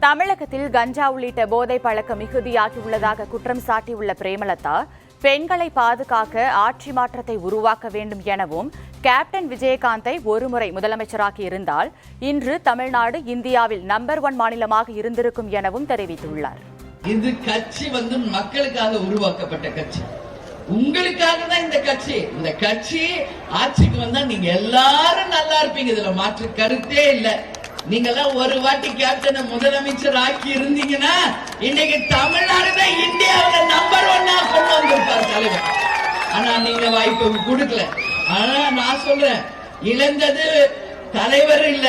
தமிழகத்தில் கஞ்சா உள்ளிட்ட போதை பழக்கம் மிகுதியாகியுள்ளதாக குற்றம் சாட்டியுள்ள பிரேமலதா, பெண்களை பாதுகாக்க ஆட்சி மாற்றத்தை உருவாக்க வேண்டும் எனவும், கேப்டன் விஜயகாந்தை ஒருமுறை முதலமைச்சராக இருந்தால் இன்று தமிழ்நாடு இந்தியாவில் நம்பர் 1 மாநிலமாக இருந்திருக்கும் எனவும் தெரிவித்துள்ளார். இது கட்சி மக்களுக்காக உருவாக்கப்பட்ட கட்சி, உங்களுக்காக தான் இந்த கட்சி. இந்த கட்சி ஆட்சிக்கு வந்தா நீங்க எல்லாரும் நல்லா இருப்பீங்க, இதுல மாற்று கருத்தே இல்ல. நீங்க எல்லாம் ஒரு வாட்டி கேப்டனை முதலமைச்சர் ஆக்கி இருந்தீங்கன்னா இன்னைக்கு தமிழ்நாடு தான் இந்தியாவில் நம்பர் 1 கொண்டு வந்திருப்பார் தலைவர். ஆனா நீங்க வாய்ப்பு கொடுக்கல. ஆனா நான் சொல்றேன், இழந்தது தலைவர் இல்ல,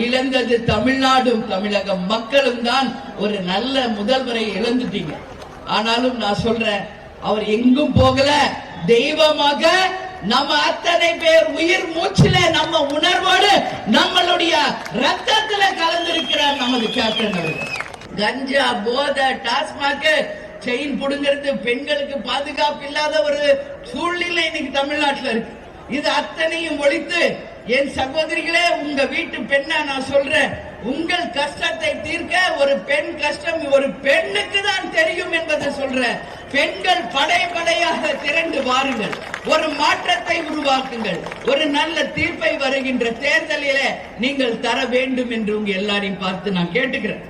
இழந்தது தமிழ்நாடும் தமிழக மக்களும் தான். ஒரு நல்ல முதல்வரை இழந்துட்டீங்க. ஆனாலும் நான் சொல்றேன், அவர் எங்கும் போகல, தெய்வமாக நம்ம அத்தனை பேர் உயிர் மூச்சில நம்ம உணர்வோடு நம்மளுடைய ரத்தத்துல கலந்திருக்கிறார் நமது கேப்டன் அவர்கள். கஞ்சா, போதை, டாஸ்மாக், செயின் புடுங்கிறது, பெண்களுக்கு பாதுகாப்பு இல்லாத ஒரு சூழ்நிலை இன்னைக்கு தமிழ்நாட்டில் இருக்கு. இது அத்தனையும் ஒழித்து, என் சகோதரிகளே, உங்க வீட்டு பெண்ணா நான் சொல்றேன், உங்கள் கஷ்டத்தை தீர்க்க ஒரு பெண் கஷ்டம் ஒரு பெண்ணுக்கு தான் தெரியும் என்பதை சொல்றேன். பெண்கள் படையாக திரண்டு வாருங்கள், ஒரு மாற்றத்தை உருவாக்குங்கள், ஒரு நல்ல தீர்ப்பை வருகின்ற தேர்தலிலே நீங்கள் தர வேண்டும் என்று உங்க எல்லாரையும் பார்த்து நான் கேட்டுக்கிறேன்.